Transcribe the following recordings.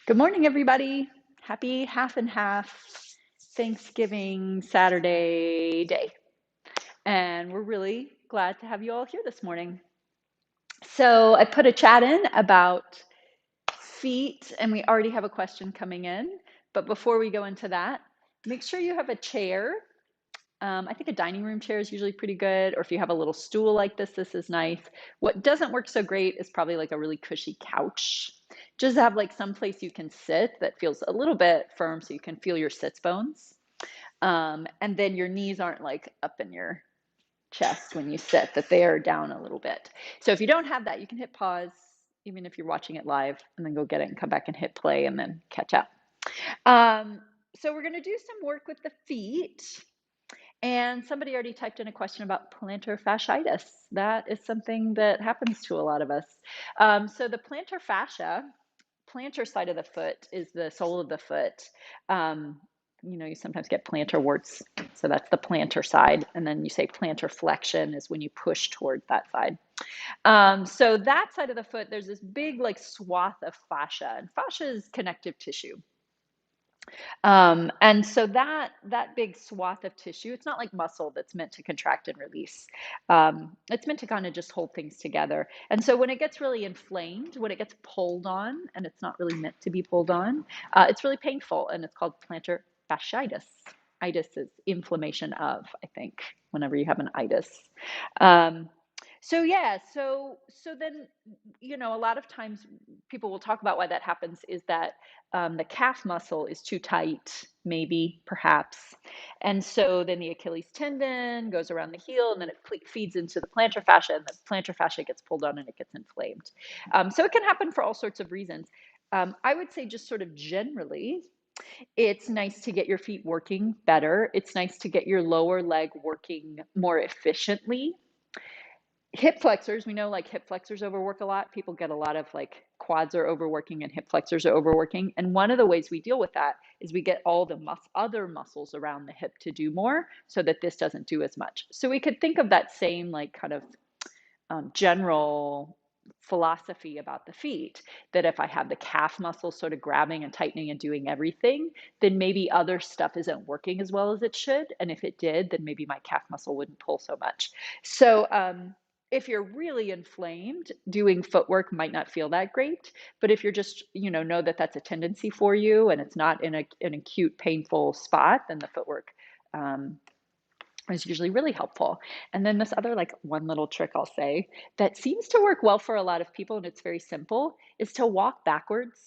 Good morning, everybody. Happy half and half Thanksgiving Saturday day. And we're really glad to have you all here this morning. So I put a chat in about feet, and we already have a question coming in. But before we go into that, make sure you have a chair. I think a dining room chair is usually pretty good, or if you have a little stool like this is nice. What doesn't work so great is probably like a really cushy couch. Just have like some place you can sit that feels a little bit firm so you can feel your sits bones. And then your knees aren't like up in your chest when you sit, that they are down a little bit. So if you don't have that, you can hit pause, even if you're watching it live, and then go get it and come back and hit play and then catch up. So we're going to do some work with the feet. And somebody already typed in a question about plantar fasciitis. That is something that happens to a lot of us. So the plantar fascia, plantar side of the foot is the sole of the foot. You sometimes get plantar warts. So that's the plantar side. And then you say plantar flexion is when you push towards that side. So that side of the foot, there's this big like swath of fascia. And fascia is connective tissue. And so that big swath of tissue, it's not like muscle that's meant to contract and release. It's meant to kind of just hold things together. And so when it gets really inflamed, when it gets pulled on, and it's not really meant to be pulled on, it's really painful, and it's called plantar fasciitis. Itis is inflammation of, I think, whenever you have an itis. Um, so yeah, so then, a lot of times people will talk about why that happens is that the calf muscle is too tight, maybe, perhaps. And so then the Achilles tendon goes around the heel and then it feeds into the plantar fascia, and the plantar fascia gets pulled on and it gets inflamed. So it can happen for all sorts of reasons. I would say, just sort of generally, it's nice to get your feet working better. It's nice to get your lower leg working more efficiently. Hip flexors, we know like hip flexors overwork a lot. People get a lot of like quads are overworking and hip flexors are overworking. And one of the ways we deal with that is we get all the other muscles around the hip to do more so that this doesn't do as much. So we could think of that same like kind of general philosophy about the feet, that if I have the calf muscle sort of grabbing and tightening and doing everything, then maybe other stuff isn't working as well as it should. And if it did, then maybe my calf muscle wouldn't pull so much. So, if you're really inflamed, doing footwork might not feel that great. But if you're just, know that that's a tendency for you and it's not in an acute, painful spot, then the footwork is usually really helpful. And then this other, like, one little trick I'll say that seems to work well for a lot of people, and it's very simple, is to walk backwards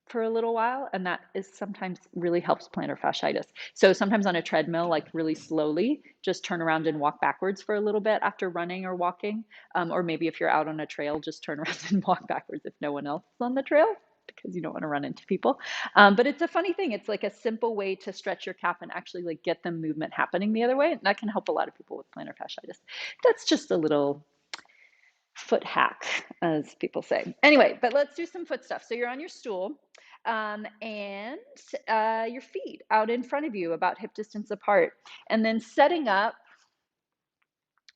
for a little while, and that is sometimes really helps plantar fasciitis. So sometimes on a treadmill, like really slowly, just turn around and walk backwards for a little bit after running or walking. Or maybe if you're out on a trail, just turn around and walk backwards if no one else is on the trail, because you don't want to run into people. But it's a funny thing. It's like a simple way to stretch your calf and actually like get the movement happening the other way. And that can help a lot of people with plantar fasciitis. That's just a little foot hack, as people say. Anyway, but let's do some foot stuff. So you're on your stool, and your feet out in front of you, about hip distance apart, and then setting up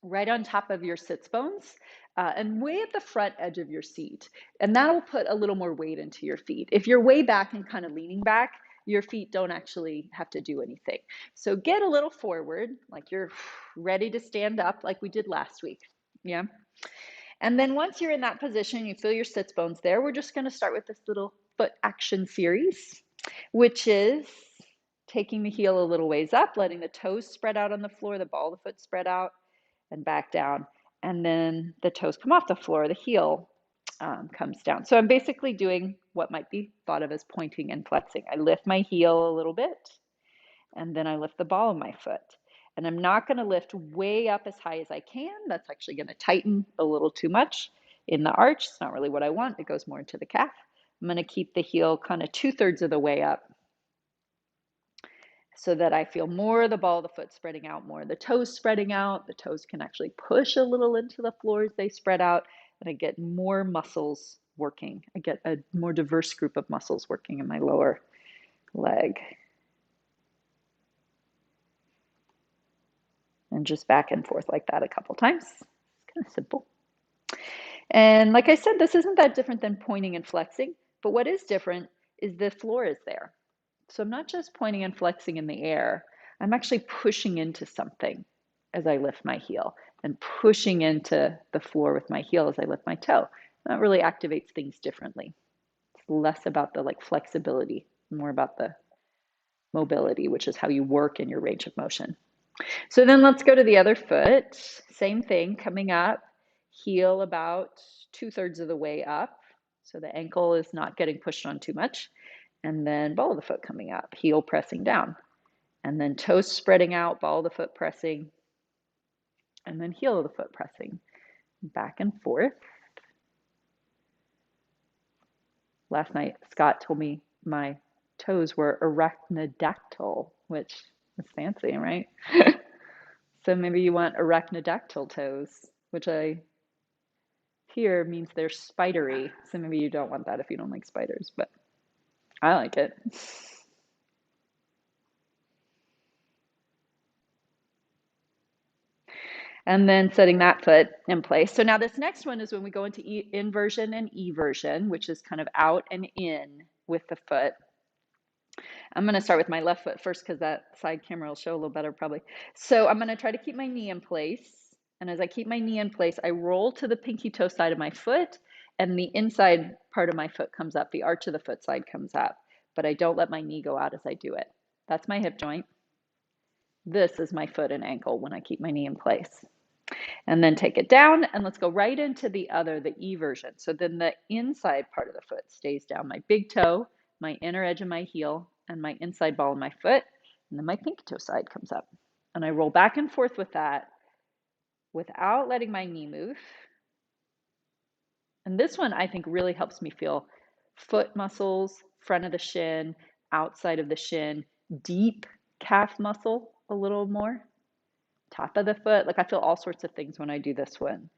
right on top of your sits bones, and way at the front edge of your seat. And that'll put a little more weight into your feet. If you're way back and kind of leaning back, your feet don't actually have to do anything. So get a little forward, like you're ready to stand up, like we did last week. Yeah. And then once you're in that position, you feel your sits bones there. We're just going to start with this little foot action series, which is taking the heel a little ways up, letting the toes spread out on the floor, the ball of the foot spread out and back down. And then the toes come off the floor, the heel comes down. So I'm basically doing what might be thought of as pointing and flexing. I lift my heel a little bit, and then I lift the ball of my foot. And I'm not going to lift way up as high as I can. That's actually going to tighten a little too much in the arch. It's not really what I want. It goes more into the calf. I'm going to keep the heel kind of 2/3 of the way up so that I feel more of the ball of the foot spreading out, more of the toes spreading out. The toes can actually push a little into the floor as they spread out, and I get more muscles working. I get a more diverse group of muscles working in my lower leg. And just back and forth like that a couple times. It's kind of simple. And like I said, this isn't that different than pointing and flexing, but what is different is the floor is there. So I'm not just pointing and flexing in the air. I'm actually pushing into something as I lift my heel and pushing into the floor with my heel as I lift my toe. That really activates things differently. It's less about the like flexibility, more about the mobility, which is how you work in your range of motion. So then let's go to the other foot. Same thing, coming up, heel about 2/3 of the way up. So the ankle is not getting pushed on too much. And then ball of the foot coming up, heel pressing down. And then toes spreading out, ball of the foot pressing. And then heel of the foot pressing. Back and forth. Last night, Scott told me my toes were arachnodactyl, which is fancy, right? So maybe you want arachnodactyl toes, which I hear means they're spidery. So maybe you don't want that if you don't like spiders, but I like it. And then setting that foot in place. So now this next one is when we go into inversion and eversion, which is kind of out and in with the foot. I'm going to start with my left foot first because that side camera will show a little better probably. So I'm going to try to keep my knee in place. And as I keep my knee in place, I roll to the pinky toe side of my foot and the inside part of my foot comes up. The arch of the foot side comes up, but I don't let my knee go out as I do it. That's my hip joint. This is my foot and ankle when I keep my knee in place. And then take it down and let's go right into the other, the eversion. So then the inside part of the foot stays down, my big toe, my inner edge of my heel, and my inside ball of my foot. And then my pinky toe side comes up. And I roll back and forth with that without letting my knee move. And this one I think really helps me feel foot muscles, front of the shin, outside of the shin, deep calf muscle a little more, top of the foot. Like I feel all sorts of things when I do this one.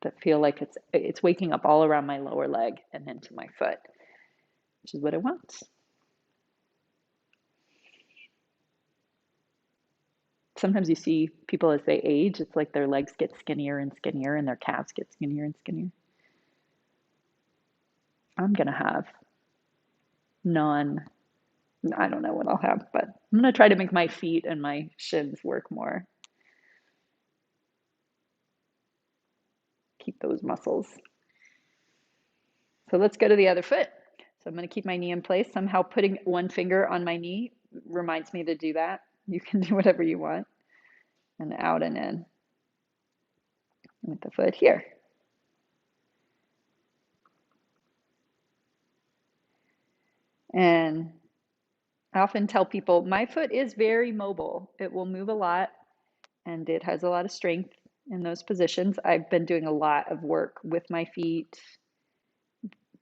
That feel like it's waking up all around my lower leg and into my foot, which is what I want. Sometimes you see people as they age, it's like their legs get skinnier and skinnier and their calves get skinnier and skinnier. I'm gonna have I don't know what I'll have, but I'm gonna try to make my feet and my shins work more. Keep those muscles. So let's go to the other foot. So I'm going to keep my knee in place. Somehow putting one finger on my knee reminds me to do that. You can do whatever you want. And out and in with the foot here. And I often tell people my foot is very mobile. It will move a lot and it has a lot of strength in those positions. I've been doing a lot of work with my feet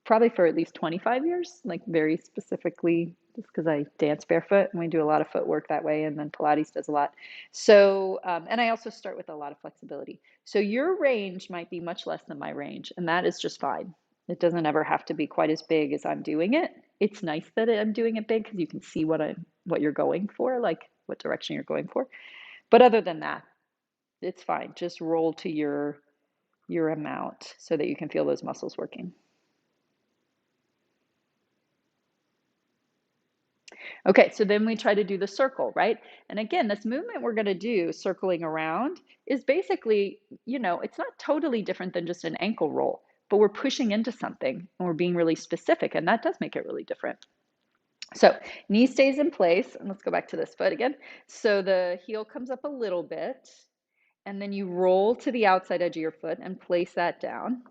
probably for at least 25 years, like very specifically just because I dance barefoot and we do a lot of footwork that way. And then Pilates does a lot. So, and I also start with a lot of flexibility. So your range might be much less than my range, and that is just fine. It doesn't ever have to be quite as big as I'm doing it. It's nice that I'm doing it big because you can see what you're going for, like what direction you're going for. But other than that, it's fine. Just roll to your amount so that you can feel those muscles working. Okay, so then we try to do the circle, right? And again, this movement we're going to do, circling around, is basically, it's not totally different than just an ankle roll, but we're pushing into something and we're being really specific, and that does make it really different. So knee stays in place, and let's go back to this foot again. So the heel comes up a little bit, and then you roll to the outside edge of your foot and place that down.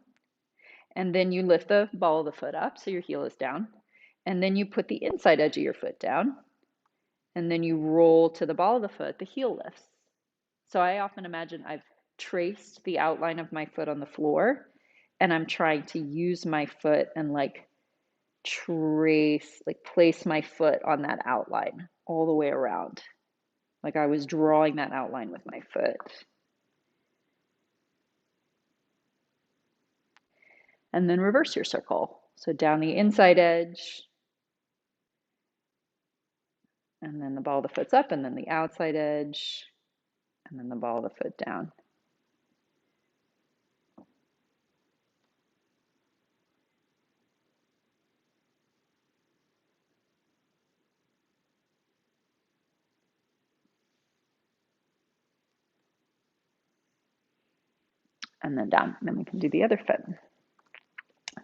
And then you lift the ball of the foot up so your heel is down. And then you put the inside edge of your foot down. And then you roll to the ball of the foot, the heel lifts. So I often imagine I've traced the outline of my foot on the floor and I'm trying to use my foot and place my foot on that outline all the way around. Like I was drawing that outline with my foot. And then reverse your circle. So down the inside edge, and then the ball of the foot's up, and then the outside edge, and then the ball of the foot down. and then down. And then we can do the other foot.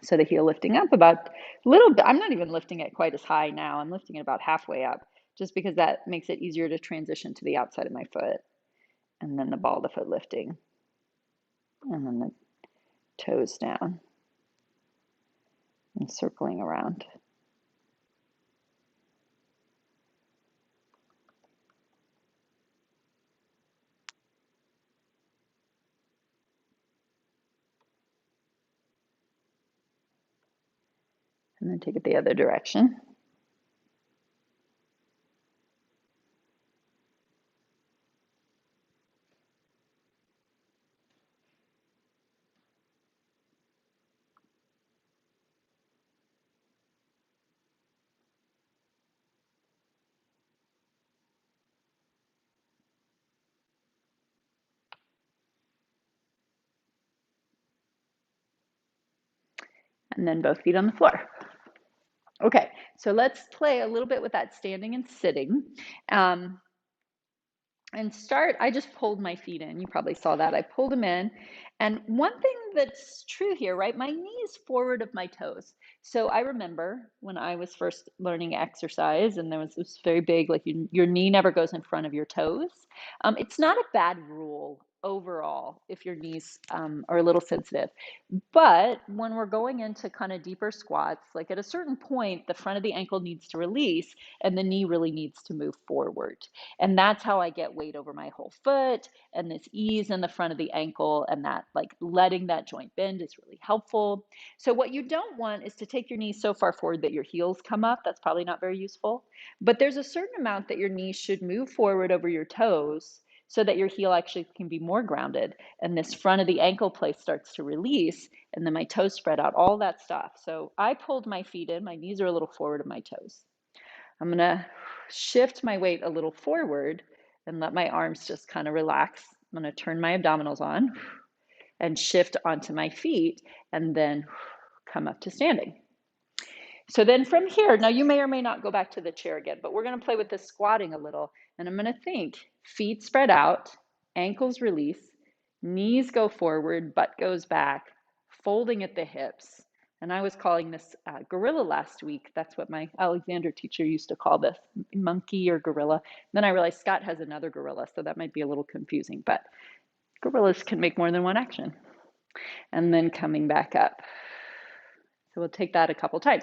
So the heel lifting up about a little bit. I'm not even lifting it quite as high now. I'm lifting it about halfway up just because that makes it easier to transition to the outside of my foot. And then the ball of the foot lifting. And then the toes down and circling around. And then take it the other direction. And then both feet on the floor. Okay, so let's play a little bit with that standing and sitting. And start, I just pulled my feet in. You probably saw that. I pulled them in. And one thing that's true here, right? My knee is forward of my toes. So I remember when I was first learning exercise, and there was this very big, like your knee never goes in front of your toes. It's not a bad rule overall if your knees are a little sensitive. But when we're going into kind of deeper squats, like at a certain point, the front of the ankle needs to release and the knee really needs to move forward. And that's how I get weight over my whole foot and this ease in the front of the ankle, and that like letting that joint bend is really helpful. So what you don't want is to take your knees so far forward that your heels come up. That's probably not very useful. But there's a certain amount that your knees should move forward over your toes so that your heel actually can be more grounded and this front of the ankle place starts to release, and then my toes spread out, all that stuff. So I pulled my feet in, my knees are a little forward of my toes. I'm gonna shift my weight a little forward and let my arms just kind of relax. I'm gonna turn my abdominals on and shift onto my feet and then come up to standing. So then from here, now you may or may not go back to the chair again, but we're going to play with this squatting a little. And I'm going to think feet spread out, ankles release, knees go forward, butt goes back, folding at the hips. And I was calling this gorilla last week. That's what my Alexander teacher used to call this, monkey or gorilla. Then I realized Scott has another gorilla, so that might be a little confusing, but gorillas can make more than one action. And then coming back up. So we'll take that a couple times.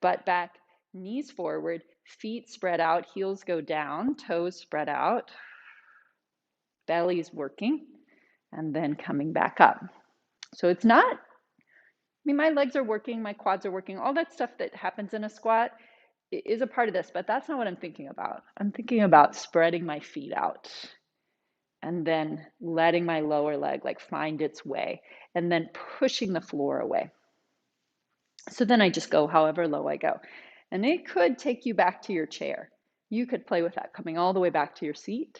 Butt back, knees forward, feet spread out, heels go down, toes spread out, belly's working, and then coming back up. So it's not, I mean, my legs are working, my quads are working, all that stuff that happens in a squat is a part of this, but that's not what I'm thinking about. I'm thinking about spreading my feet out and then letting my lower leg like find its way and then pushing the floor away. So then I just go however low I go. And it could take you back to your chair. You could play with that, coming all the way back to your seat.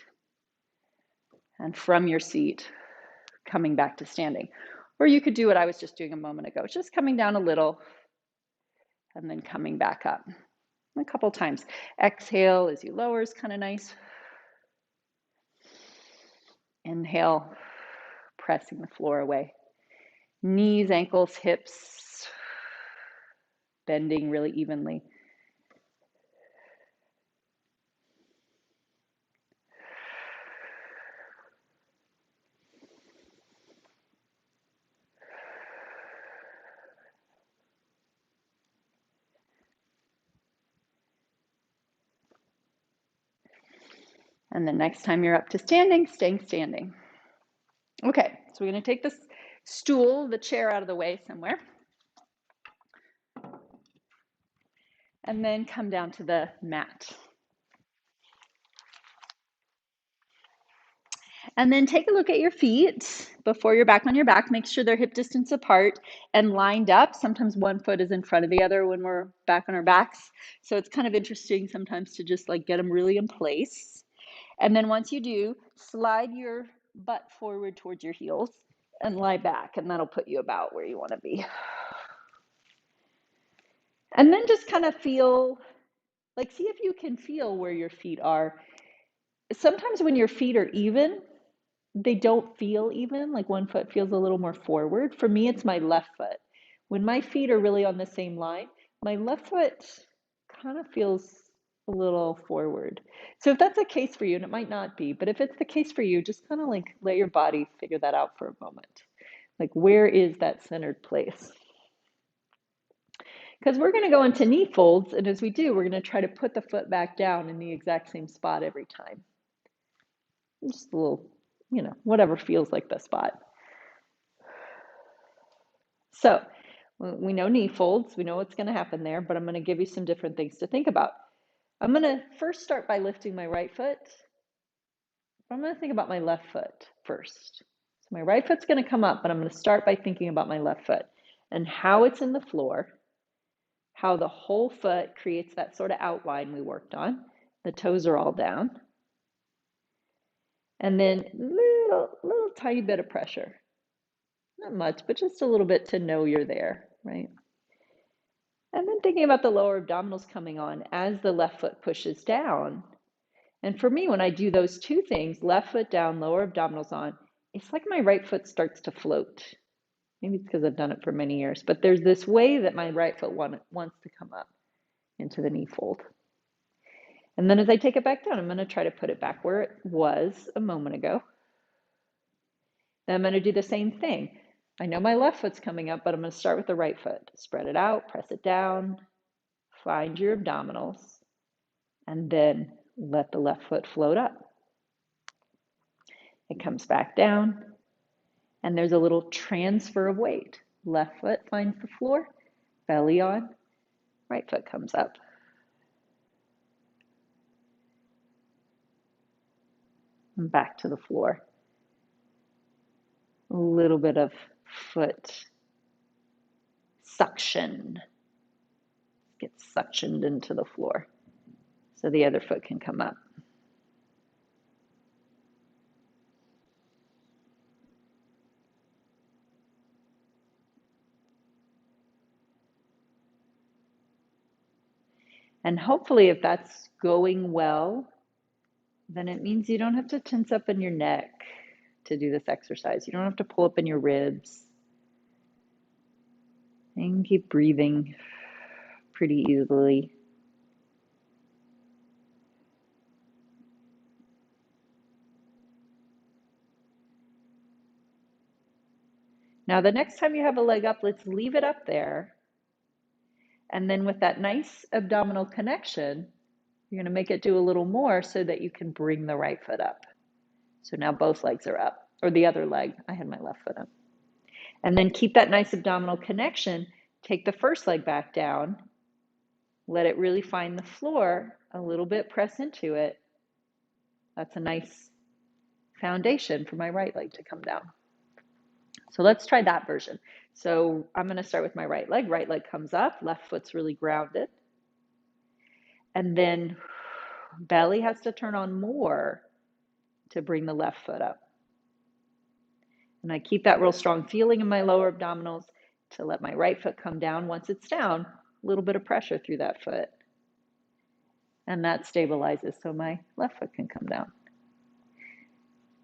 And from your seat, coming back to standing. Or you could do what I was just doing a moment ago, just coming down a little and then coming back up. A couple times. Exhale as you lower is kind of nice. Inhale, pressing the floor away. Knees, ankles, hips, bending really evenly. And the next time you're up to standing, staying standing. Okay, so we're going to take this stool, the chair out of the way somewhere. And then come down to the mat. And then take a look at your feet before you're back on your back. Make sure they're hip distance apart and lined up. Sometimes one foot is in front of the other when we're back on our backs. So it's kind of interesting sometimes to just like get them really in place. And then once you do, slide your butt forward towards your heels and lie back, and that'll put you about where you want to be. And then just kind of feel, like see if you can feel where your feet are. Sometimes when your feet are even, they don't feel even, like one foot feels a little more forward. For me, it's my left foot. When my feet are really on the same line, my left foot kind of feels a little forward. So if that's a case for you, and it might not be, but if it's the case for you, just kind of like let your body figure that out for a moment. Like, where is that centered place? Because we're going to go into knee folds, and as we do, we're going to try to put the foot back down in the exact same spot every time. Just a little, whatever feels like the spot. So we know knee folds, we know what's going to happen there, but I'm going to give you some different things to think about. I'm going to first start by lifting my right foot. I'm going to think about my left foot first. So my right foot's going to come up, but I'm going to start by thinking about my left foot and how it's in the floor, how the whole foot creates that sort of outline we worked on. The toes are all down. And then little tiny bit of pressure. Not much, but just a little bit to know you're there, right? And then thinking about the lower abdominals coming on as the left foot pushes down. And for me, when I do those two things, left foot down, lower abdominals on, it's like my right foot starts to float. Maybe it's because I've done it for many years, but there's this way that my right foot wants to come up into the knee fold. And then as I take it back down, I'm going to try to put it back where it was a moment ago. Then I'm going to do the same thing. I know my left foot's coming up, but I'm going to start with the right foot. Spread it out, press it down, find your abdominals, and then let the left foot float up. It comes back down, and there's a little transfer of weight. Left foot finds the floor, belly on, right foot comes up. And back to the floor. A little bit of foot suction. Gets suctioned into the floor so the other foot can come up. And hopefully, if that's going well, then it means you don't have to tense up in your neck to do this exercise. You don't have to pull up in your ribs. And keep breathing pretty easily. Now, the next time you have a leg up, let's leave it up there. And then with that nice abdominal connection, you're going to make it do a little more so that you can bring the right foot up. So now both legs are up, or the other leg. I had my left foot up. And then keep that nice abdominal connection. Take the first leg back down. Let it really find the floor. A little bit, press into it. That's a nice foundation for my right leg to come down. So let's try that version. So I'm going to start with my right leg. Right leg comes up. Left foot's really grounded. And then belly has to turn on more to bring the left foot up. And I keep that real strong feeling in my lower abdominals to let my right foot come down. Once it's down, a little bit of pressure through that foot. And that stabilizes so my left foot can come down.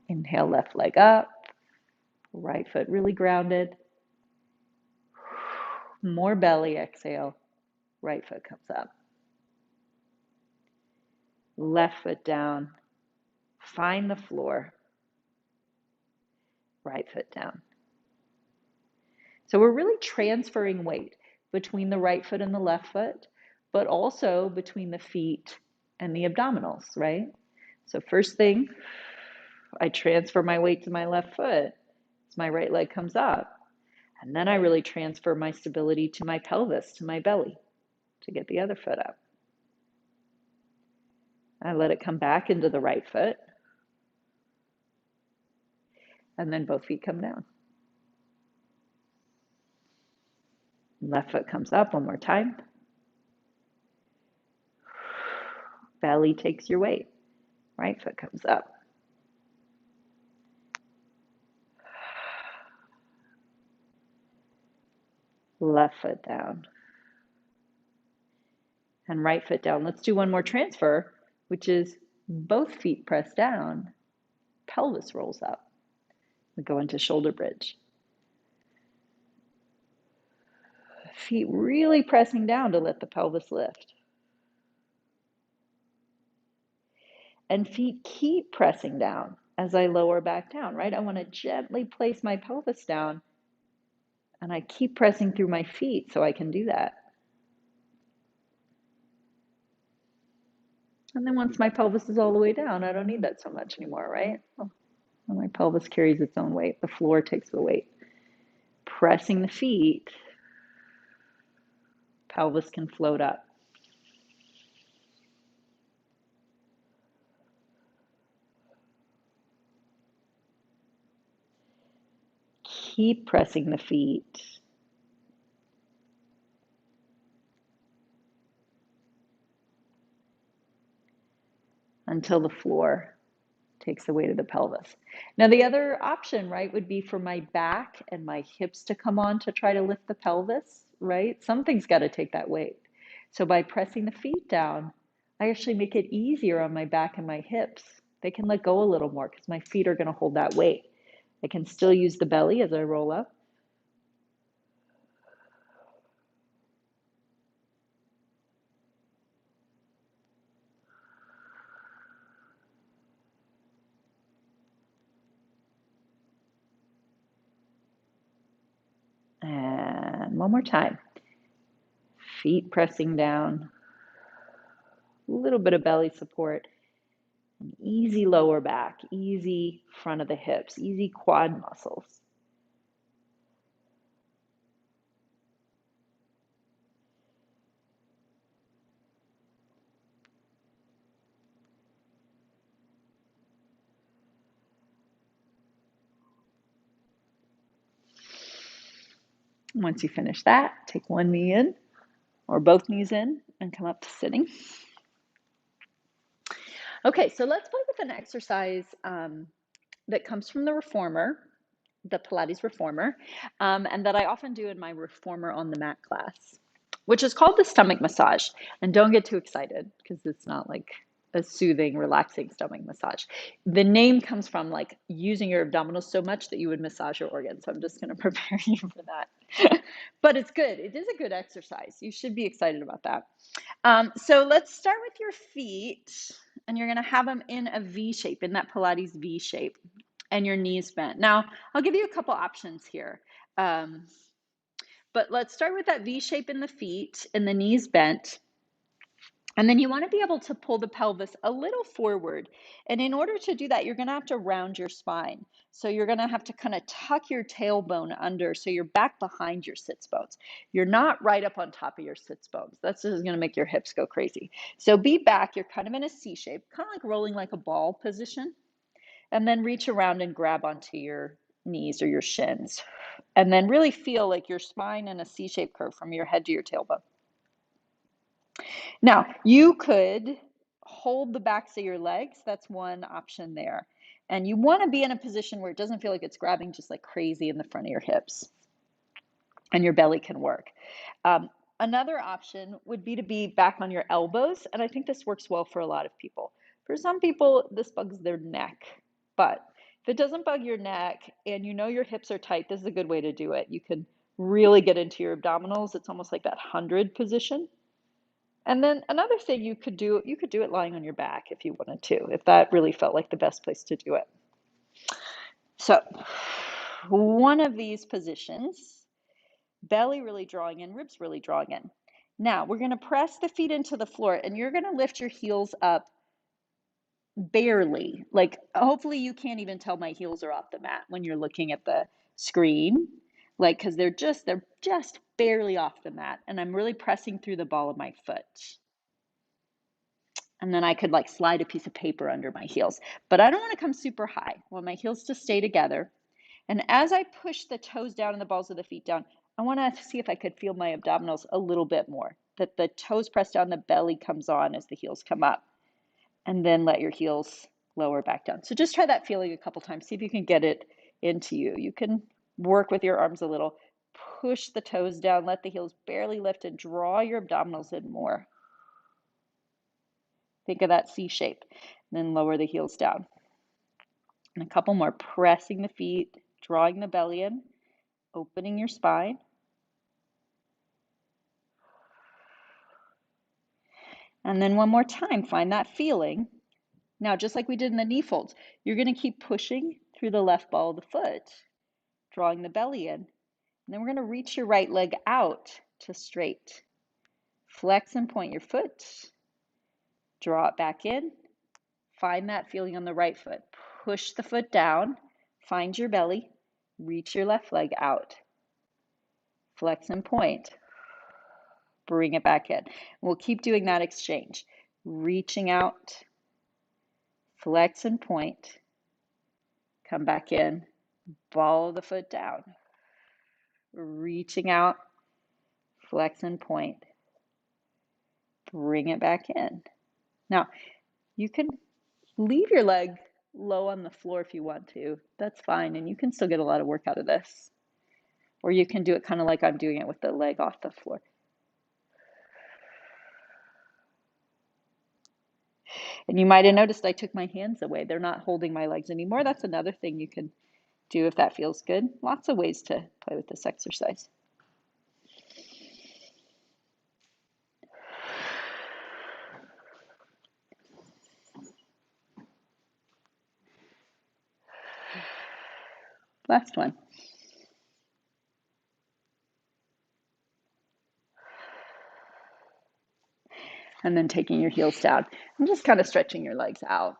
Inhale, left leg up. Right foot really grounded. More belly, exhale. Right foot comes up. Left foot down. Find the floor. Right foot down. So we're really transferring weight between the right foot and the left foot, but also between the feet and the abdominals, right? So first thing, I transfer my weight to my left foot as my right leg comes up. And then I really transfer my stability to my pelvis, to my belly, to get the other foot up. I let it come back into the right foot. And then both feet come down. Left foot comes up one more time. Belly takes your weight. Right foot comes up. Left foot down. And right foot down. Let's do one more transfer, which is both feet press down, pelvis rolls up. We go into shoulder bridge. Feet really pressing down to let the pelvis lift. And feet keep pressing down as I lower back down, right? I want to gently place my pelvis down, and I keep pressing through my feet so I can do that. And then once my pelvis is all the way down, I don't need that so much anymore, right? Oh, my pelvis carries its own weight. The floor takes the weight. Pressing the feet, pelvis can float up. Keep pressing the feet. Until the floor takes the weight of the pelvis. Now, the other option, right, would be for my back and my hips to come on to try to lift the pelvis, right? Something's got to take that weight. So by pressing the feet down, I actually make it easier on my back and my hips. They can let go a little more because my feet are going to hold that weight. I can still use the belly as I roll up. And one more time. Feet pressing down, a little bit of belly support, and easy lower back, easy front of the hips, easy quad muscles. Once you finish that, take one knee in or both knees in and come up to sitting. Okay, so let's play with an exercise that comes from the reformer, the Pilates reformer, and that I often do in my reformer on the mat class, which is called the stomach massage. And don't get too excited because it's not like a soothing, relaxing stomach massage. The name comes from like using your abdominals so much that you would massage your organs. So I'm just going to prepare you for that. But it's good. It is a good exercise. You should be excited about that. So let's start with your feet, and you're going to have them in a V shape, in that Pilates V shape, and your knees bent. Now, I'll give you a couple options here. But let's start with that V shape in the feet and the knees bent. And then you want to be able to pull the pelvis a little forward. And in order to do that, you're going to have to round your spine. So you're going to have to kind of tuck your tailbone under so you're back behind your sits bones. You're not right up on top of your sits bones. That's just going to make your hips go crazy. So be back. You're kind of in a C shape, kind of like rolling like a ball position. And then reach around and grab onto your knees or your shins. And then really feel like your spine in a C-shaped curve from your head to your tailbone. Now, you could hold the backs of your legs. That's one option there. And you want to be in a position where it doesn't feel like it's grabbing just like crazy in the front of your hips. And your belly can work. Another option would be to be back on your elbows. And I think this works well for a lot of people. For some people, this bugs their neck. But if it doesn't bug your neck and you know your hips are tight, this is a good way to do it. You can really get into your abdominals. It's almost like that 100 position. And then another thing you could do it lying on your back if you wanted to, if that really felt like the best place to do it. So one of these positions, belly really drawing in, ribs really drawing in. Now we're going to press the feet into the floor and you're going to lift your heels up barely. Like hopefully you can't even tell my heels are off the mat when you're looking at the screen. Like cuz they're just barely off the mat and I'm really pressing through the ball of my foot. And then I could like slide a piece of paper under my heels. But I don't want to come super high. I want my heels to stay together. And as I push the toes down and the balls of the feet down, I want to see if I could feel my abdominals a little bit more. That the toes press down, the belly comes on as the heels come up. And then let your heels lower back down. So just try that feeling a couple times. See if you can get it into you. You can work with your arms a little. Push the toes down, let the heels barely lift and draw your abdominals in more. Think of that C shape. And then lower the heels down. And a couple more, pressing the feet drawing the belly in, opening your spine. And then one more time, find that feeling. Now, just like we did in the knee folds, you're going to keep pushing through the left ball of the foot, drawing the belly in. And then we're going to reach your right leg out to straight. Flex and point your foot. Draw it back in. Find that feeling on the right foot. Push the foot down. Find your belly. Reach your left leg out. Flex and point. Bring it back in. We'll keep doing that exchange. Reaching out. Flex and point. Come back in. Ball the foot down. Reaching out. Flex and point. Bring it back in. Now, you can leave your leg low on the floor if you want to. That's fine, and you can still get a lot of work out of this. Or you can do it kind of like I'm doing it with the leg off the floor. And you might have noticed I took my hands away. They're not holding my legs anymore. That's another thing you can do if that feels good. Lots of ways to play with this exercise. Last one. And then taking your heels down and just kind of stretching your legs out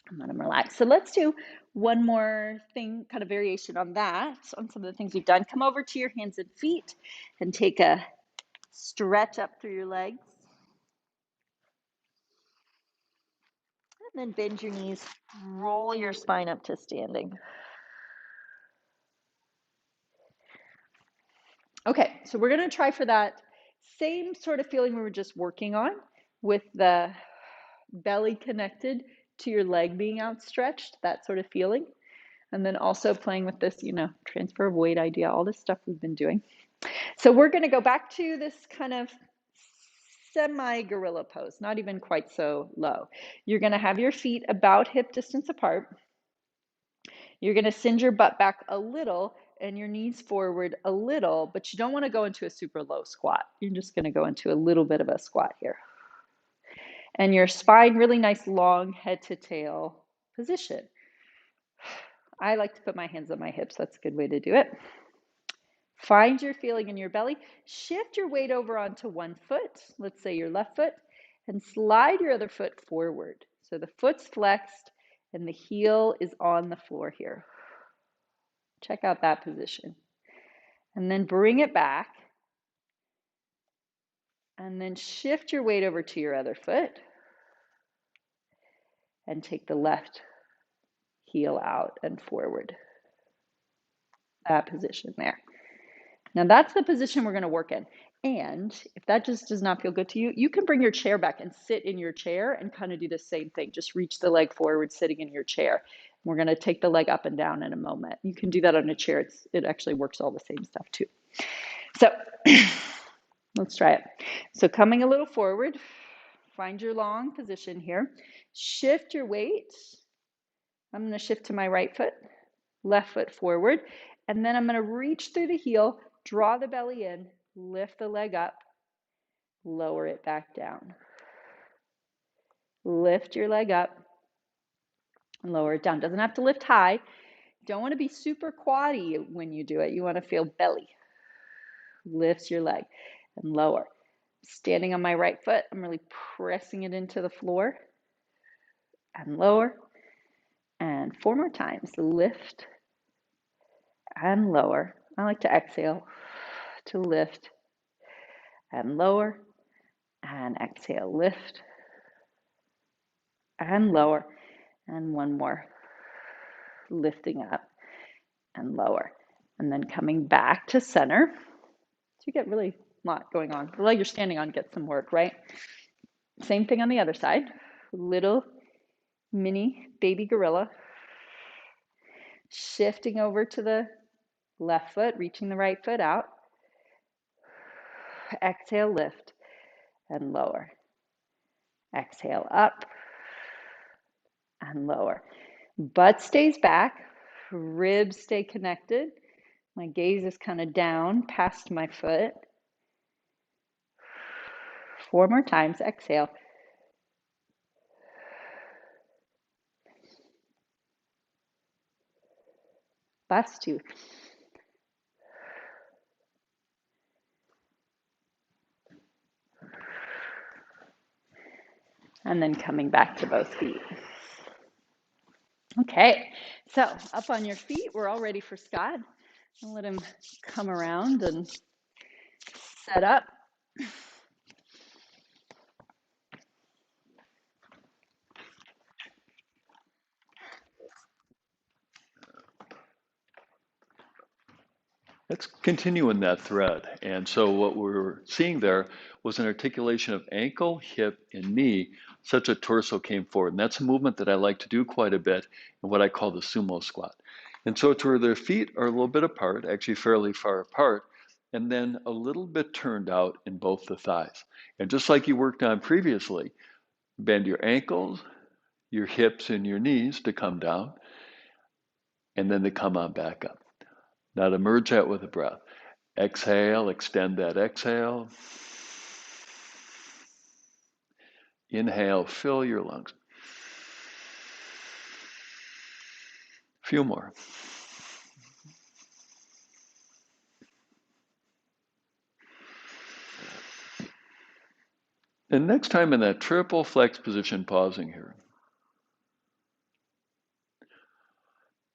and let them relax. So let's do one more thing, kind of variation on that, on some of the things we've done. Come over to your hands and feet and take a stretch up through your legs. And then bend your knees, roll your spine up to standing. Okay, so we're going to try for that same sort of feeling we were just working on with the belly connected to your leg being outstretched, that sort of feeling. And then also playing with this, transfer of weight idea, all this stuff we've been doing. So we're going to go back to this kind of semi-gorilla pose, not even quite so low. You're going to have your feet about hip distance apart. You're going to send your butt back a little and your knees forward a little, but you don't want to go into a super low squat. You're just going to go into a little bit of a squat here. And your spine, really nice long head to tail position. I like to put my hands on my hips. That's a good way to do it. Find your feeling in your belly. Shift your weight over onto one foot, let's say your left foot, and slide your other foot forward. So the foot's flexed and the heel is on the floor here. Check out that position. And then bring it back. And then shift your weight over to your other foot. And take the left heel out and forward. That position there. Now that's the position we're going to work in. And if that just does not feel good to you, you can bring your chair back and sit in your chair and kind of do the same thing. Just reach the leg forward sitting in your chair. We're going to take the leg up and down in a moment. You can do that on a chair. It actually works all the same stuff too. So let's try it. So coming a little forward, find your long position here. Shift your weight. I'm going to shift to my right foot, left foot forward, and then I'm going to reach through the heel, draw the belly in, lift the leg up, lower it back down. Lift your leg up, and lower it down. Doesn't have to lift high. Don't want to be super quaddy when you do it. You want to feel belly. Lifts your leg and lower. Standing on my right foot, I'm really pressing it into the floor and lower. And 4 more times. Lift and lower. I like to exhale to lift and lower and exhale, lift and lower, and one more, lifting up and lower, and then coming back to center. So you get really a lot going on. The leg you're standing on gets some work, right? Same thing on the other side. Little mini baby gorilla. Shifting over to the left foot, reaching the right foot out. Exhale, lift and lower. Exhale, up and lower. Butt stays back. Ribs stay connected. My gaze is kind of down past my foot. 4 more times. Exhale. Last 2. And then coming back to both feet. Okay, so up on your feet, we're all ready for Scott. I'll let him come around and set up. Let's continue in that thread. And so what we're seeing there was an articulation of ankle, hip, and knee, such that torso came forward. And that's a movement that I like to do quite a bit in what I call the sumo squat. And so it's where their feet are a little bit apart, actually fairly far apart, and then a little bit turned out in both the thighs. And just like you worked on previously, bend your ankles, your hips, and your knees to come down, and then to come on back up. Now to merge that with a breath. Exhale, extend that exhale. Inhale, fill your lungs. A few more. And next time in that triple flex position, pausing here.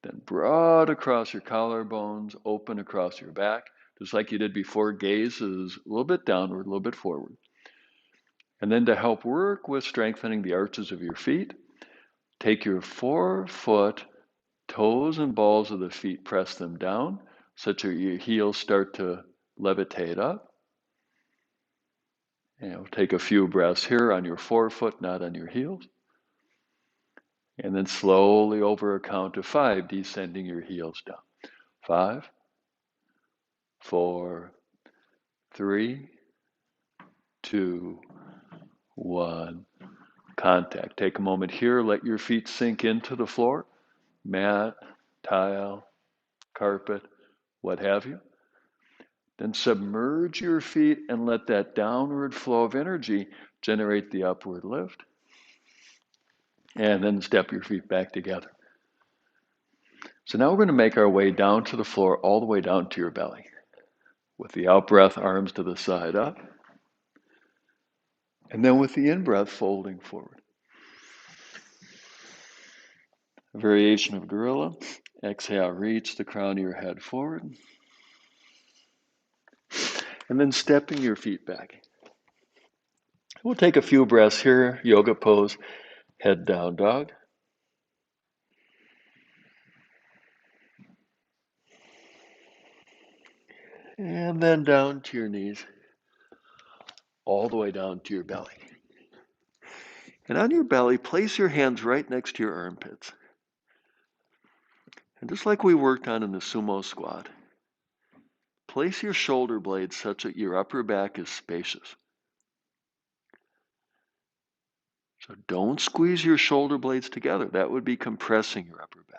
Then broad across your collarbones, open across your back, just like you did before. Gaze is a little bit downward, a little bit forward. And then to help work with strengthening the arches of your feet, take your forefoot, toes and balls of the feet, press them down, such that your heels start to levitate up. And we'll take a few breaths here on your forefoot, not on your heels. And then slowly over a count of 5, descending your heels down. 5, 4, 3, 2, 1. Contact. Take a moment here. Let your feet sink into the floor, mat, tile, carpet, what have you. Then submerge your feet and let that downward flow of energy generate the upward lift. And then step your feet back together. So now we're going to make our way down to the floor, all the way down to your belly. With the out breath, arms to the side up. And then with the in breath, folding forward. A variation of gorilla. Exhale, reach the crown of your head forward. And then stepping your feet back. We'll take a few breaths here. Yoga pose, head down dog. And then down to your knees, all the way down to your belly. And on your belly, place your hands right next to your armpits. And just like we worked on in the sumo squat, place your shoulder blades such that your upper back is spacious. So don't squeeze your shoulder blades together. That would be compressing your upper back.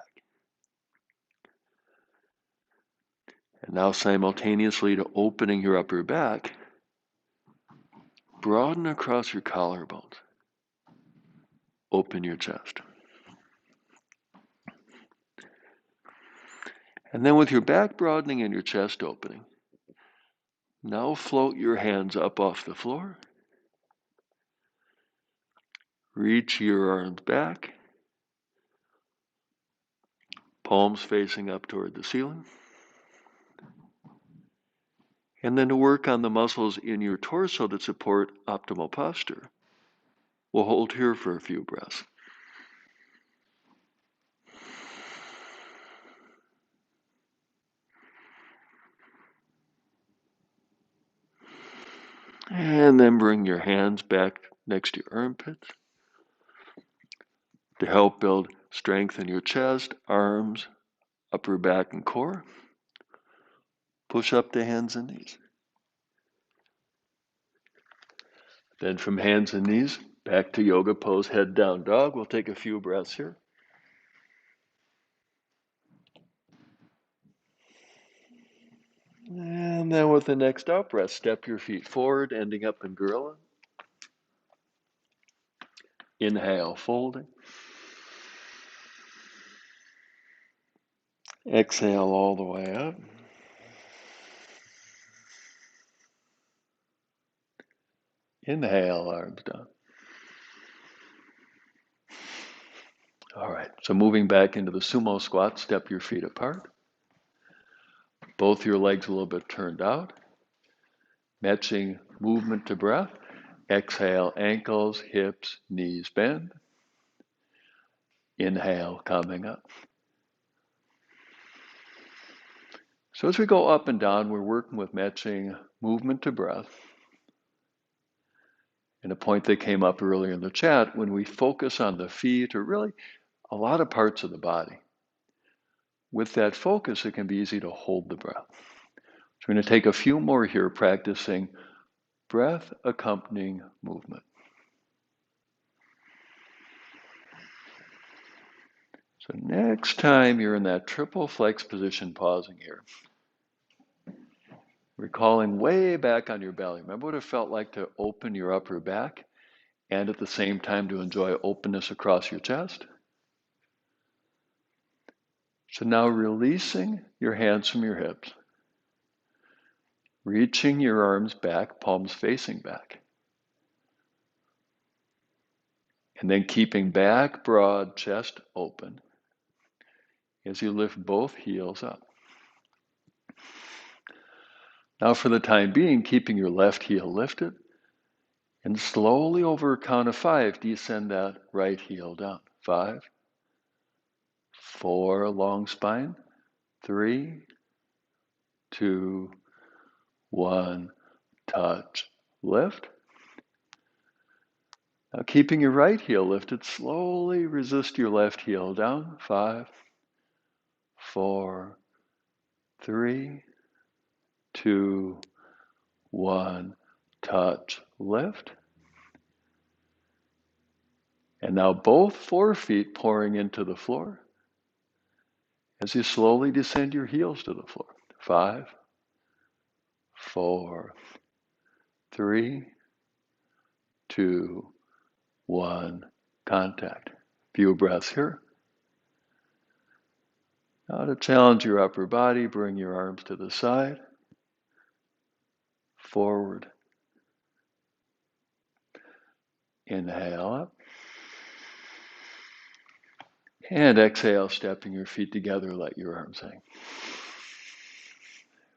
And now simultaneously to opening your upper back, broaden across your collarbones. Open your chest. And then with your back broadening and your chest opening, now float your hands up off the floor. Reach your arms back. Palms facing up toward the ceiling. And then to work on the muscles in your torso that support optimal posture, we'll hold here for a few breaths. And then bring your hands back next to your armpits to help build strength in your chest, arms, upper back, and core. Push up to hands and knees. Then from hands and knees, back to yoga pose, head down dog. We'll take a few breaths here. And then with the next out breath, step your feet forward, ending up in gorilla. Inhale, folding. Exhale all the way up. Inhale, arms down. All right, so moving back into the sumo squat, step your feet apart. Both your legs a little bit turned out. Matching movement to breath. Exhale, ankles, hips, knees bend. Inhale, coming up. So as we go up and down, we're working with matching movement to breath. And a point that came up earlier in the chat, when we focus on the feet or really a lot of parts of the body, with that focus, it can be easy to hold the breath. So we're going to take a few more here practicing breath accompanying movement. So next time you're in that triple flex position, pausing here, recalling way back on your belly. Remember what it felt like to open your upper back and at the same time to enjoy openness across your chest? So now releasing your hands from your hips, reaching your arms back, palms facing back. And then keeping back broad, chest open as you lift both heels up. Now for the time being, keeping your left heel lifted, and slowly over a count of 5, descend that right heel down. 5, 4, long spine, 3, 2, 1, touch, lift. Now keeping your right heel lifted, slowly resist your left heel down. 5, 4, 3, 2, 1, touch, lift. And now both forefeet pouring into the floor as you slowly descend your heels to the floor. 5, 4, 3, 2, 1, contact. Few breaths here. Now to challenge your upper body, bring your arms to the side, forward. Inhale up. And exhale, stepping your feet together, let your arms hang.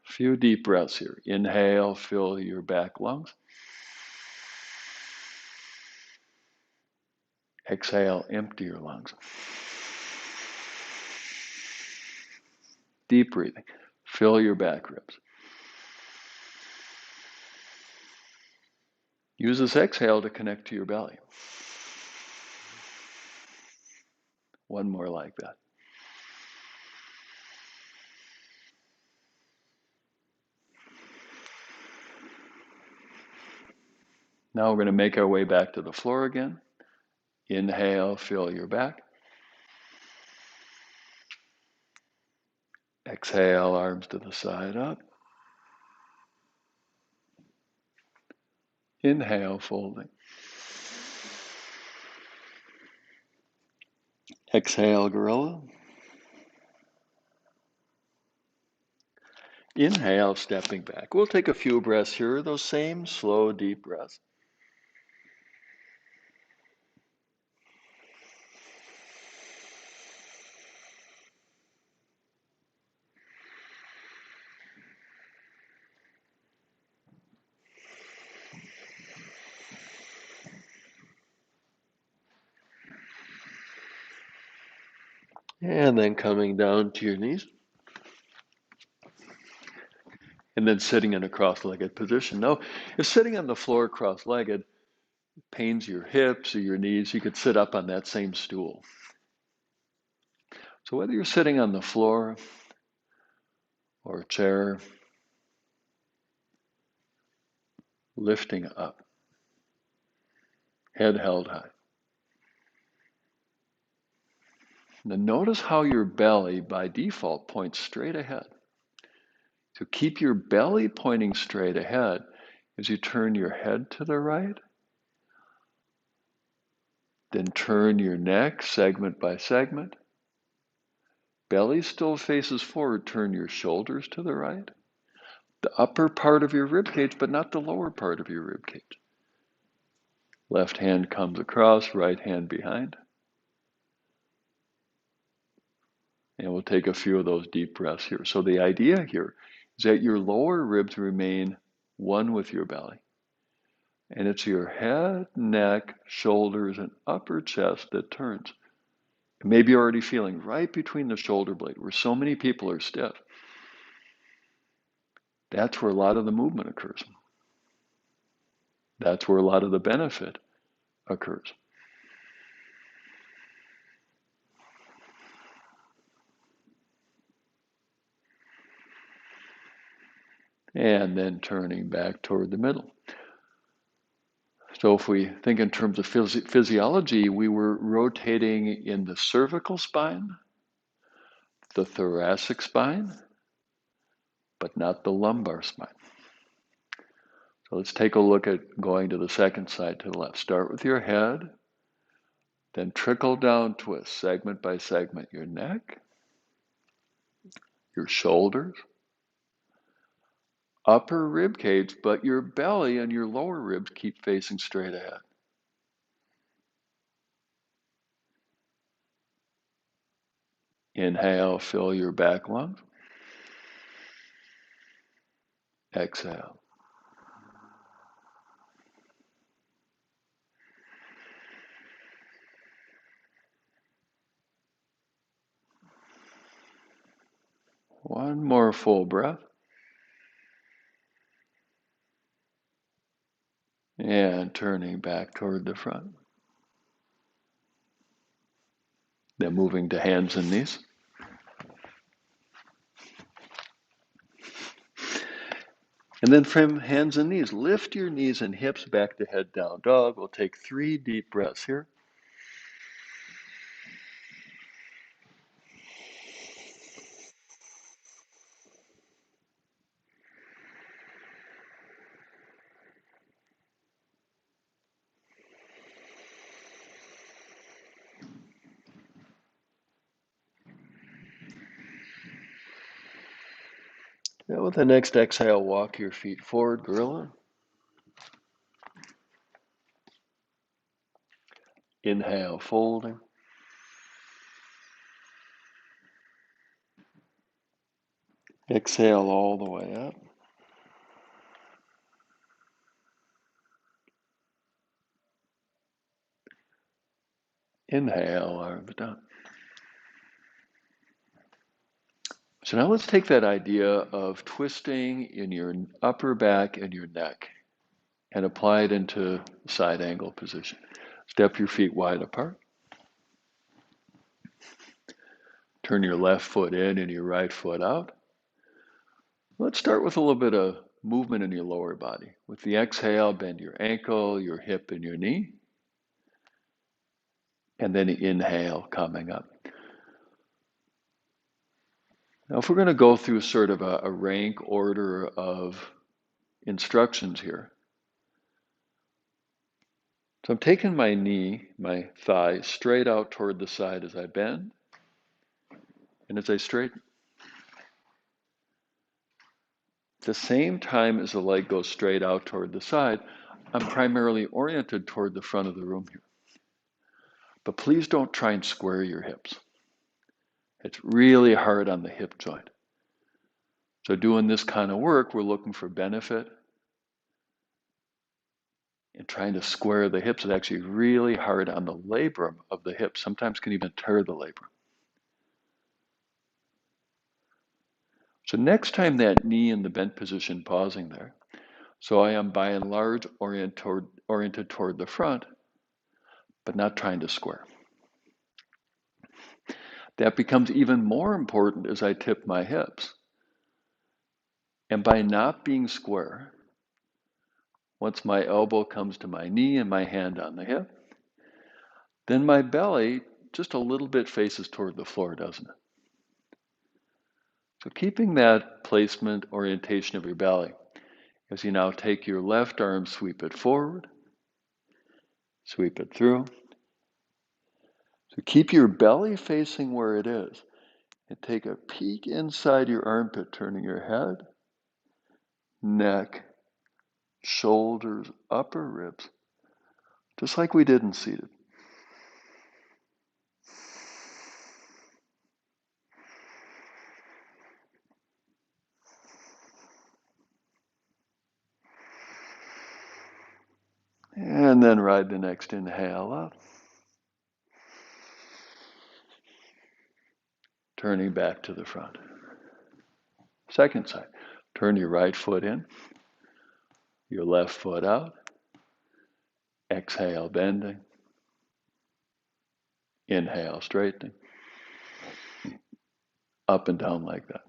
Few deep breaths here. Inhale, fill your back lungs. Exhale, empty your lungs. Deep breathing. Fill your back ribs. Use this exhale to connect to your belly. One more like that. Now we're going to make our way back to the floor again. Inhale, fill your back. Exhale, arms to the side up. Inhale, folding. Exhale, gorilla. Inhale, stepping back. We'll take a few breaths here, those same slow, deep breaths. And then coming down to your knees. And then sitting in a cross-legged position. Now, if sitting on the floor cross-legged pains your hips or your knees, you could sit up on that same stool. So whether you're sitting on the floor or a chair, lifting up, head held high. Now notice how your belly, by default, points straight ahead. So keep your belly pointing straight ahead as you turn your head to the right. Then turn your neck segment by segment. Belly still faces forward. Turn your shoulders to the right. The upper part of your rib cage, but not the lower part of your rib cage. Left hand comes across, right hand behind. And we'll take a few of those deep breaths here. So the idea here is that your lower ribs remain one with your belly. And it's your head, neck, shoulders, and upper chest that turns. Maybe you're already feeling right between the shoulder blade where so many people are stiff. That's where a lot of the movement occurs. That's where a lot of the benefit occurs. And then turning back toward the middle. So if we think in terms of physiology, we were rotating in the cervical spine, the thoracic spine, but not the lumbar spine. So let's take a look at going to the second side to the left. Start with your head, then trickle down twist, segment by segment, your neck, your shoulders, upper rib cage, but your belly and your lower ribs keep facing straight ahead. Inhale, fill your back lungs. Exhale. One more full breath. And turning back toward the front. Then moving to hands and knees. And then from hands and knees, lift your knees and hips back to head down dog. We'll take 3 deep breaths here. Now with the next exhale, walk your feet forward, gorilla. Inhale, folding. Exhale all the way up. Inhale, arms down. So now let's take that idea of twisting in your upper back and your neck and apply it into side angle position. Step your feet wide apart. Turn your left foot in and your right foot out. Let's start with a little bit of movement in your lower body. With the exhale, bend your ankle, your hip, and your knee. And then inhale, coming up. Now, if we're going to go through sort of a rank order of instructions here. So I'm taking my knee, my thigh, straight out toward the side as I bend. And as I straighten. At the same time as the leg goes straight out toward the side, I'm primarily oriented toward the front of the room here. But please don't try and square your hips. It's really hard on the hip joint. So doing this kind of work, we're looking for benefit. And trying to square the hips is actually really hard on the labrum of the hips. Sometimes can even tear the labrum. So next time that knee in the bent position, pausing there. So I am by and large oriented toward the front, but not trying to square. That becomes even more important as I tip my hips. And by not being square, once my elbow comes to my knee and my hand on the hip, then my belly just a little bit faces toward the floor, doesn't it? So keeping that placement orientation of your belly, as you now take your left arm, sweep it forward, sweep it through. So keep your belly facing where it is and take a peek inside your armpit, turning your head, neck, shoulders, upper ribs, just like we did in seated. And then ride the next inhale out. Turning back to the front. Second side. Turn your right foot in, your left foot out. Exhale, bending. Inhale, straightening. Up and down like that.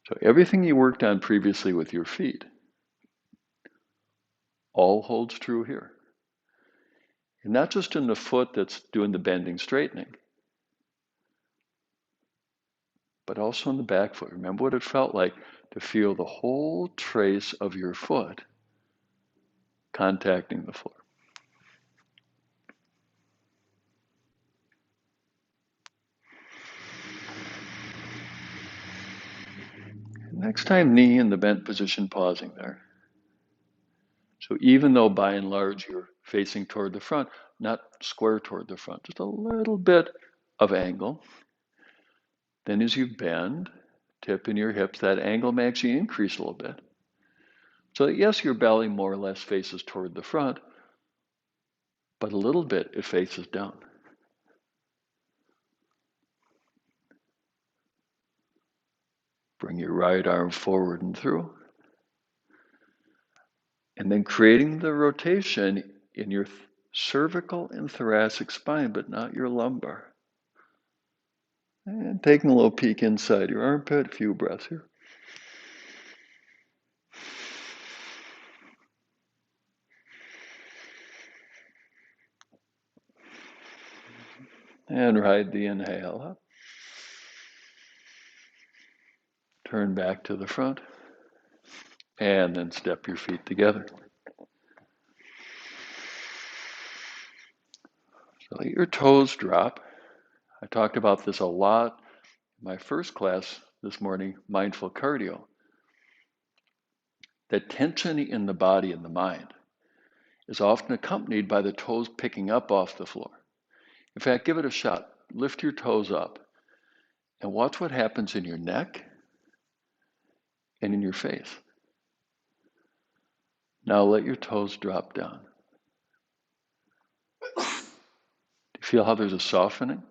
So everything you worked on previously with your feet all holds true here. And not just in the foot that's doing the bending, straightening, but also in the back foot. Remember what it felt like to feel the whole trace of your foot contacting the floor. Next time, knee in the bent position, pausing there. So even though by and large you're facing toward the front, not square toward the front, just a little bit of angle. Then as you bend, tip in your hips, that angle may actually increase a little bit. So that yes, your belly more or less faces toward the front, but a little bit it faces down. Bring your right arm forward and through. And then creating the rotation in your cervical and thoracic spine, but not your lumbar. And taking a little peek inside your armpit, a few breaths here. And ride the inhale up. Turn back to the front. And then step your feet together. So let your toes drop. I talked about this a lot in my first class this morning, mindful cardio. That tension in the body and the mind is often accompanied by the toes picking up off the floor. In fact, give it a shot. Lift your toes up and watch what happens in your neck and in your face. Now let your toes drop down. Do you feel how there's a softening?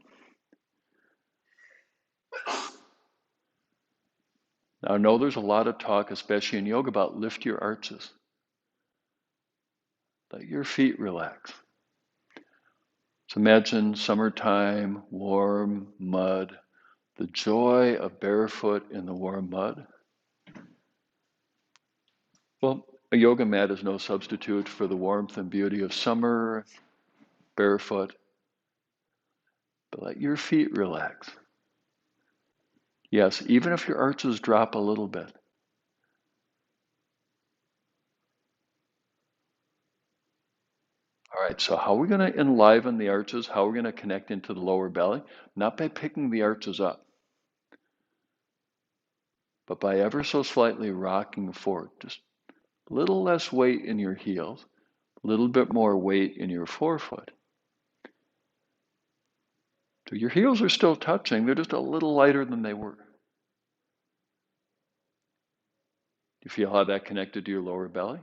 Now I know there's a lot of talk, especially in yoga, about lift your arches. Let your feet relax. So imagine summertime, warm mud, the joy of barefoot in the warm mud. Well, a yoga mat is no substitute for the warmth and beauty of summer, barefoot. But let your feet relax. Yes, even if your arches drop a little bit. All right, so how are we going to enliven the arches? How are we going to connect into the lower belly? Not by picking the arches up, but by ever so slightly rocking forward. Just a little less weight in your heels, a little bit more weight in your forefoot. So your heels are still touching, they're just a little lighter than they were. You feel how that connected to your lower belly?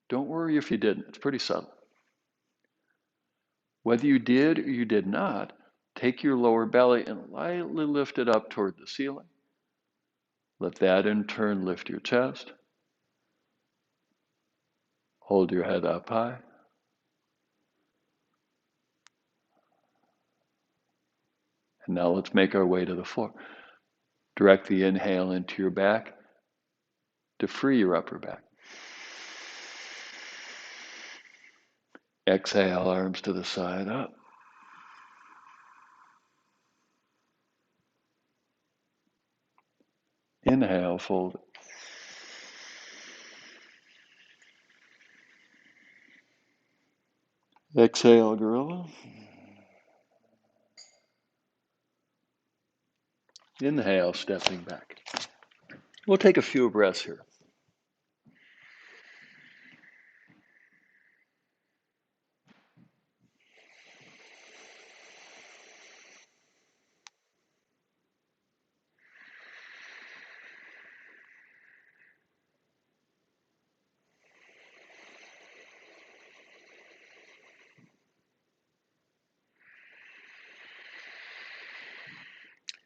Don't worry if you didn't, it's pretty subtle. Whether you did or you did not, take your lower belly and lightly lift it up toward the ceiling. Let that in turn lift your chest. Hold your head up high. And now let's make our way to the floor. Direct the inhale into your back to free your upper back. Exhale, arms to the side, up. Inhale, fold it. Exhale, gorilla. Inhale, stepping back. We'll take a few breaths here.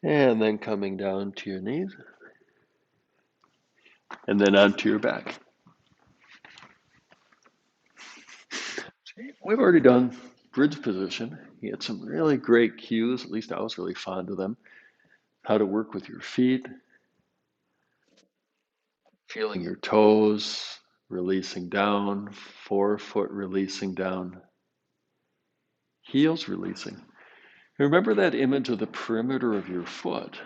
And then coming down to your knees. And then onto your back. We've already done bridge position. He had some really great cues, at least I was really fond of them. How to work with your feet, feeling your toes, releasing down, forefoot releasing down, heels releasing. Remember that image of the perimeter of your foot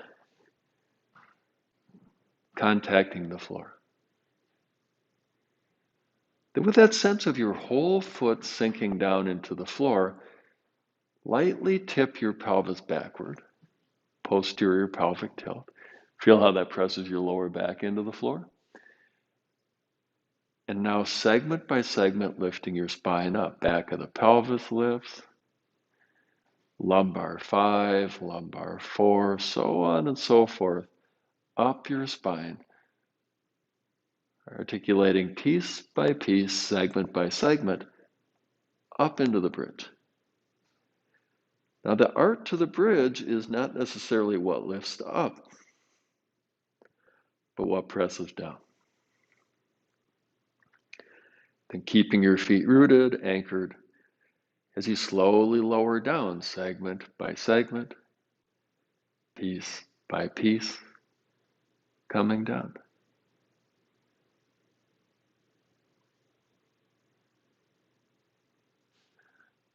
contacting the floor. Then with that sense of your whole foot sinking down into the floor, lightly tip your pelvis backward, posterior pelvic tilt. Feel how that presses your lower back into the floor. And now segment by segment, lifting your spine up. Back of the pelvis lifts, lumbar 5, lumbar 4, so on and so forth, up your spine, articulating piece by piece, segment by segment, up into the bridge. Now, the art to the bridge is not necessarily what lifts up, but what presses down. Then keeping your feet rooted, anchored, as you slowly lower down, segment by segment, piece by piece, coming down.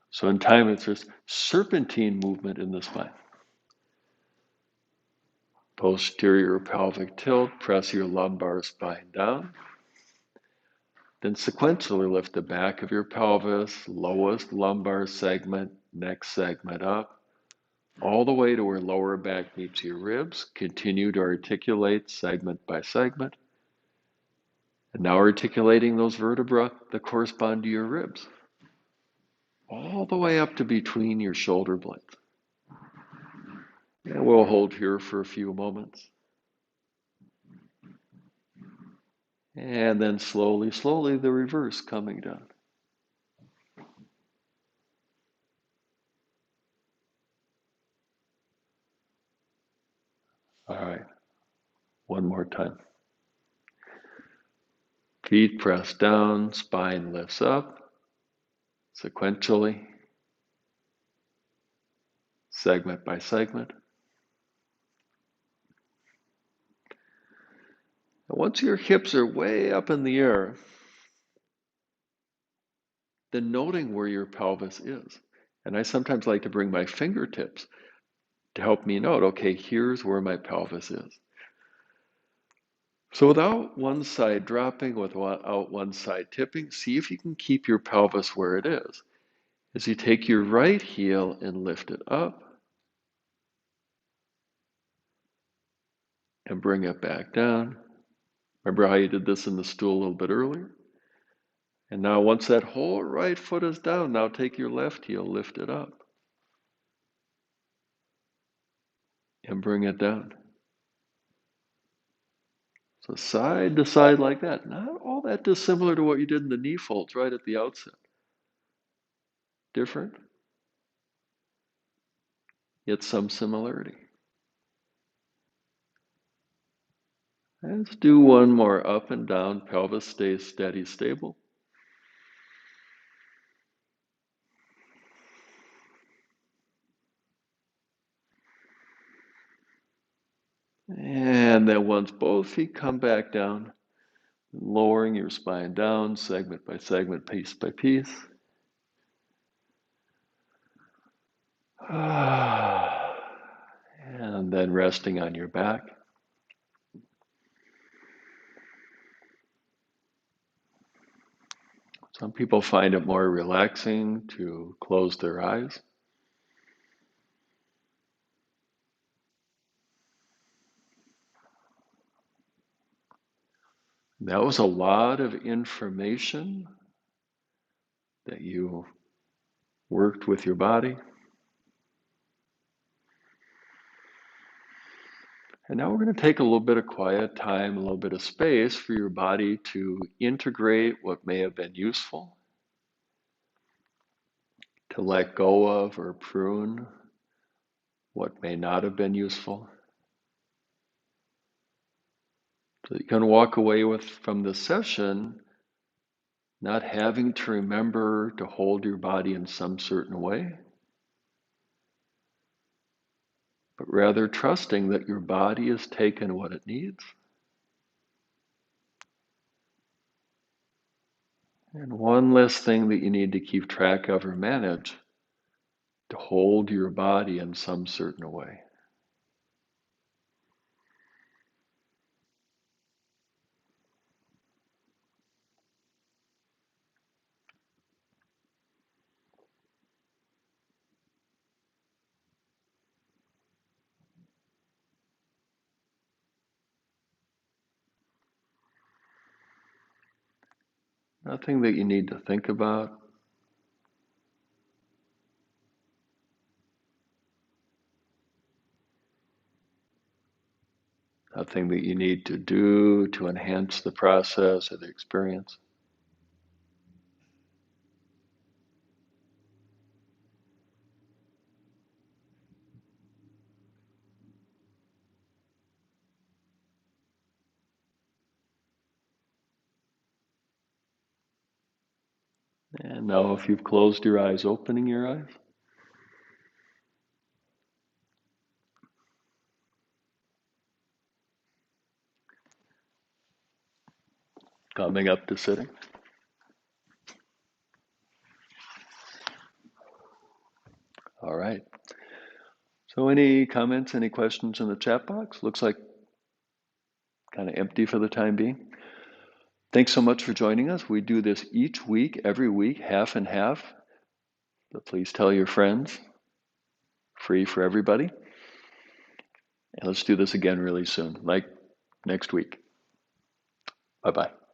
So in time, it's this serpentine movement in the spine. Posterior pelvic tilt, press your lumbar spine down. Then sequentially lift the back of your pelvis, lowest lumbar segment, next segment up, all the way to where lower back meets your ribs. Continue to articulate segment by segment. And now articulating those vertebrae that correspond to your ribs, all the way up to between your shoulder blades. And we'll hold here for a few moments. And then slowly, slowly, the reverse coming down. All right, one more time. Feet press down, spine lifts up, sequentially, segment by segment. And once your hips are way up in the air, then noting where your pelvis is. And I sometimes like to bring my fingertips to help me note, okay, here's where my pelvis is. So without one side dropping, without one side tipping, see if you can keep your pelvis where it is. As you take your right heel and lift it up and bring it back down. Remember how you did this in the stool a little bit earlier? And now once that whole right foot is down, now take your left heel, lift it up and bring it down. So side to side like that. Not all that dissimilar to what you did in the knee folds right at the outset. Different, yet some similarity. Let's do one more up and down. Pelvis stays steady, stable. And then once both feet come back down, lowering your spine down, segment by segment, piece by piece. And then resting on your back. Some people find it more relaxing to close their eyes. That was a lot of information that you worked with your body. And now we're going to take a little bit of quiet time, a little bit of space for your body to integrate what may have been useful, to let go of or prune what may not have been useful. So you can walk away with from this session not having to remember to hold your body in some certain way, but rather trusting that your body has taken what it needs. And one less thing that you need to keep track of or manage, to hold your body in some certain way. Nothing that you need to think about. Nothing that you need to do to enhance the process or the experience. And now if you've closed your eyes, opening your eyes, coming up to sitting. All right. So any comments, any questions in the chat box? Looks like kind of empty for the time being. Thanks so much for joining us. We do this each week, every week, half and half. But please tell your friends. Free for everybody. And let's do this again really soon, like next week. Bye-bye.